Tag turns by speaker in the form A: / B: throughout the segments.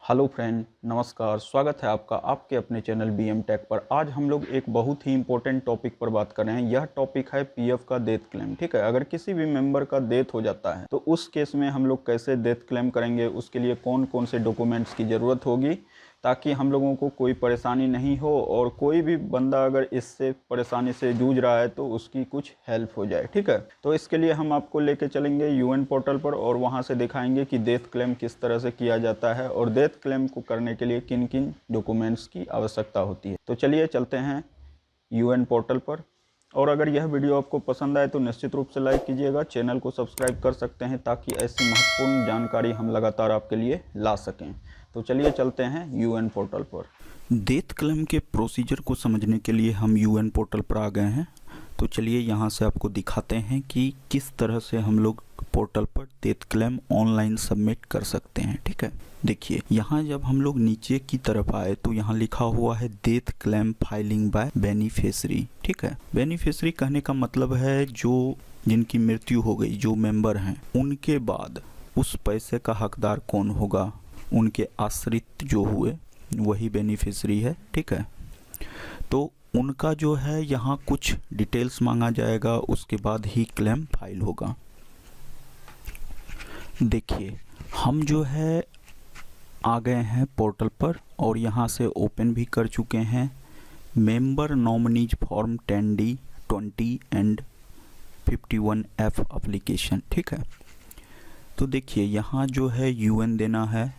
A: Hello friend, नमस्कार। स्वागत है आपका आपके अपने चैनल बीएम टेक पर। आज हम लोग एक बहुत ही इंपॉर्टेंट टॉपिक पर बात कर रहे हैं। यह टॉपिक है पीएफ का डेथ क्लेम। ठीक है, अगर किसी भी मेंबर का डेथ हो जाता है तो उस केस में हम लोग कैसे डेथ क्लेम करेंगे, उसके लिए कौन कौन से डॉक्यूमेंट्स की ज़रूरत होगी ताकि हम लोगों को कोई परेशानी नहीं हो और कोई भी बंदा अगर इससे परेशानी से जूझ रहा है तो उसकी कुछ हेल्प हो जाए। ठीक है, तो इसके लिए हम आपको लेके चलेंगे यूएन पोर्टल पर और वहां से दिखाएंगे कि डेथ क्लेम किस तरह से किया जाता है और डेथ क्लेम को करने के लिए किन किन डॉक्यूमेंट्स की आवश्यकता होती है। तो चलिए चलते हैं यूएन पोर्टल पर। और अगर यह वीडियो आपको पसंद आए तो निश्चित रूप से लाइक कीजिएगा, चैनल को सब्सक्राइब कर सकते हैं ताकि ऐसी महत्वपूर्ण जानकारी हम लगातार आपके लिए ला सकें। तो चलिए चलते हैं यूएन पोर्टल पर।
B: डेथ क्लेम के प्रोसीजर को समझने के लिए हम यूएन पोर्टल पर आ गए हैं। तो चलिए यहाँ से आपको दिखाते हैं कि किस तरह से हम लोग पोर्टल पर डेथ क्लेम ऑनलाइन सबमिट कर सकते हैं। ठीक है, देखिए यहाँ जब हम लोग नीचे की तरफ आए तो यहाँ लिखा हुआ है death claim filing by beneficiary. ठीक है, बेनिफिशियरी कहने का मतलब है जो जिनकी मृत्यु हो गई, जो मेंबर हैं, उनके बाद उस पैसे का हकदार कौन होगा, उनके आश्रित जो हुए वही बेनिफिशियरी है। ठीक है, तो उनका जो है यहाँ कुछ डिटेल्स मांगा जाएगा, उसके बाद ही क्लेम फाइल होगा। देखिए हम जो है आ गए हैं पोर्टल पर और यहाँ से ओपन भी कर चुके हैं member nominees form 10D 20 and 51F application. ठीक है, तो देखिए यहाँ जो है यूएन देना है,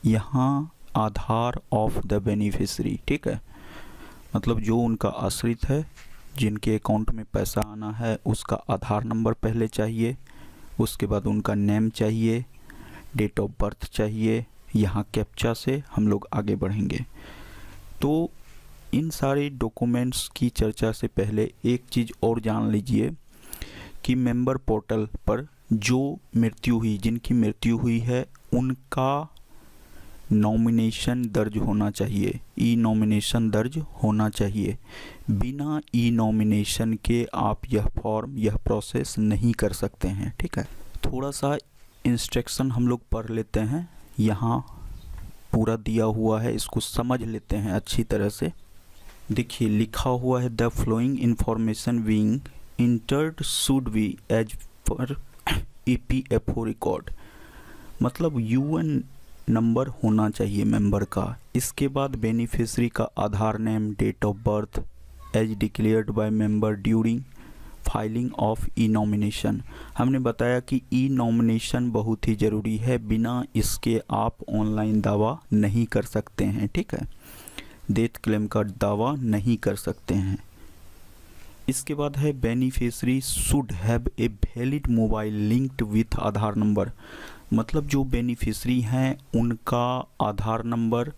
B: यहाँ आधार ऑफ द बेनिफिशियरी। ठीक है, मतलब जो उनका आश्रित है, जिनके अकाउंट में पैसा आना है, उसका आधार नंबर पहले चाहिए, उसके बाद उनका नेम चाहिए, डेट ऑफ बर्थ चाहिए। यहाँ कैप्चा से हम लोग आगे बढ़ेंगे। तो इन सारे डॉक्यूमेंट्स की चर्चा से पहले एक चीज़ और जान लीजिए कि मेंबर पोर्टल पर जो मृत्यु हुई, जिनकी मृत्यु हुई है, उनका नॉमिनेशन दर्ज होना चाहिए, ई नॉमिनेशन दर्ज होना चाहिए। बिना ई नॉमिनेशन के आप यह फॉर्म, यह प्रोसेस नहीं कर सकते हैं। ठीक है, थोड़ा सा इंस्ट्रक्शन हम लोग पढ़ लेते हैं, यहाँ पूरा दिया हुआ है, इसको समझ लेते हैं अच्छी तरह से। देखिए लिखा हुआ है the following information being entered should be as per EPFO record. मतलब यूएन नंबर होना चाहिए मेंबर का, इसके बाद बेनिफिशियरी का Aadhaar name, date of birth as declared by member during filing of E nomination. हमने बताया कि ई नॉमिनेशन बहुत ही ज़रूरी है, बिना इसके आप ऑनलाइन दावा नहीं कर सकते हैं। ठीक है, डेथ क्लेम का दावा नहीं कर सकते हैं। इसके बाद है beneficiary should have a valid mobile linked with Aadhaar number. मतलब जो बेनिफिशियरी हैं उनका आधार नंबर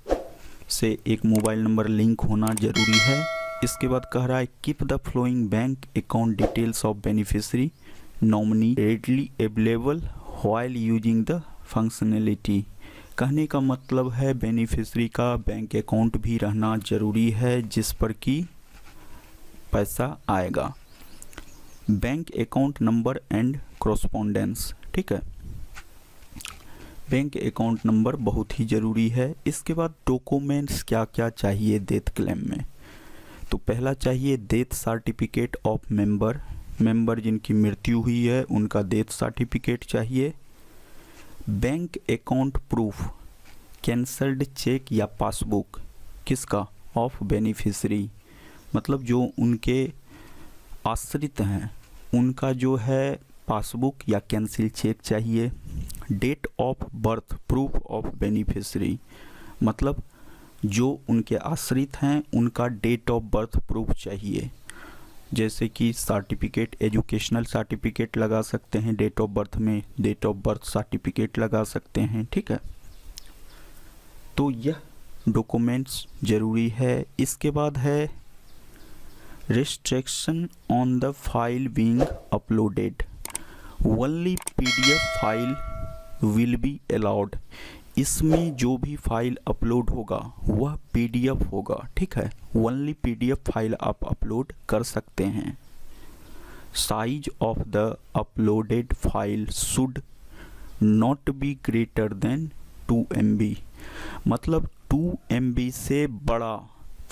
B: से एक मोबाइल नंबर लिंक होना ज़रूरी है। इसके बाद कह रहा है keep the flowing bank account details of beneficiary nominee readily available while using the functionality. कहने का मतलब है बेनिफिशियरी का बैंक अकाउंट भी रहना ज़रूरी है जिस पर कि पैसा आएगा। Bank account number and correspondence. ठीक है, बैंक अकाउंट नंबर बहुत ही ज़रूरी है। इसके बाद डॉक्यूमेंट्स क्या क्या चाहिए डेथ क्लेम में, तो पहला चाहिए death certificate of member. Member जिनकी मृत्यु हुई है उनका डेथ सर्टिफिकेट चाहिए। Bank account proof, cancelled cheque या पासबुक, किसका, ऑफ बेनिफिशियरी, मतलब जो उनके आश्रित हैं उनका जो है पासबुक या कैंसिल चेक चाहिए। Date of birth proof of beneficiary, मतलब जो उनके आश्रित हैं उनका डेट ऑफ बर्थ प्रूफ चाहिए, जैसे कि सर्टिफिकेट, एजुकेशनल सर्टिफिकेट लगा सकते हैं डेट ऑफ बर्थ में, डेट ऑफ बर्थ सर्टिफिकेट लगा सकते हैं। ठीक है, तो यह डॉक्यूमेंट्स ज़रूरी है। इसके बाद है restriction on the file being uploaded, only PDF file will be allowed. इसमें जो भी फाइल अपलोड होगा वह पीडीएफ होगा। ठीक है, ओनली पीडीएफ फाइल आप अपलोड कर सकते हैं। Size of the uploaded file should not be greater than 2 MB। मतलब 2 MB से बड़ा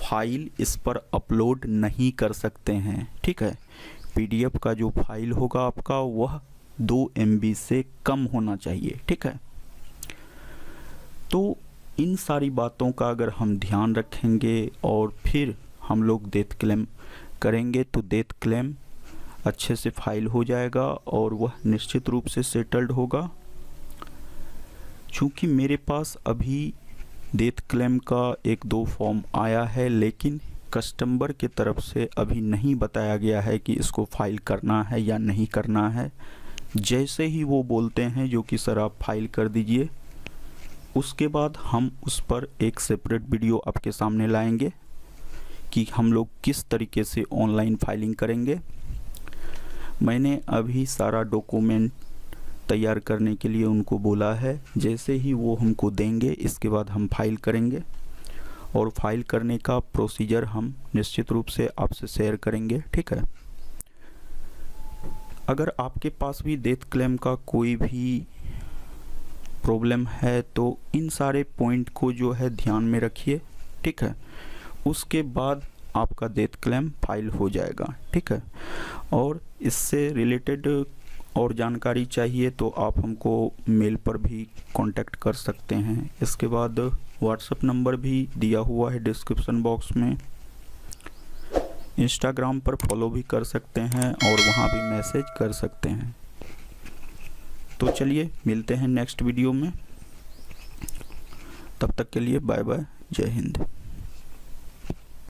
B: फाइल इस पर अपलोड नहीं कर सकते हैं, ठीक है। PDF का जो फाइल होगा आपका वह 2 MB से कम होना चाहिए, ठीक है। तो इन सारी बातों का अगर हम ध्यान रखेंगे और फिर हम लोग डेथ क्लेम करेंगे तो डेथ क्लेम अच्छे से फाइल हो जाएगा और वह निश्चित रूप से सेटल्ड होगा। चूँकि मेरे पास अभी डेथ क्लेम का 1-2 फॉर्म आया है, लेकिन कस्टमर की तरफ से अभी नहीं बताया गया है कि इसको फाइल करना है या नहीं करना है। जैसे ही वो बोलते हैं जो कि सर आप फाइल कर दीजिए, उसके बाद हम उस पर एक सेपरेट वीडियो आपके सामने लाएंगे कि हम लोग किस तरीके से ऑनलाइन फाइलिंग करेंगे। मैंने अभी सारा डॉक्यूमेंट तैयार करने के लिए उनको बोला है। जैसे ही वो हमको देंगे इसके बाद हम फाइल करेंगे और फाइल करने का प्रोसीजर हम निश्चित रूप से आपसे शेयर करेंगे, ठीक है। अगर आपके पास भी डेथ क्लेम का कोई भी प्रॉब्लम है तो इन सारे पॉइंट को जो है ध्यान में रखिए, ठीक है। उसके बाद आपका डेथ क्लेम फाइल हो जाएगा, ठीक है। और इससे रिलेटेड और जानकारी चाहिए तो आप हमको मेल पर भी कांटेक्ट कर सकते हैं। इसके बाद व्हाट्सएप नंबर भी दिया हुआ है डिस्क्रिप्शन बॉक्स में। इंस्टाग्राम पर फॉलो भी कर सकते हैं और वहाँ भी मैसेज कर सकते हैं। तो चलिए मिलते हैं नेक्स्ट वीडियो में, तब तक के लिए बाय बाय, जय हिंद।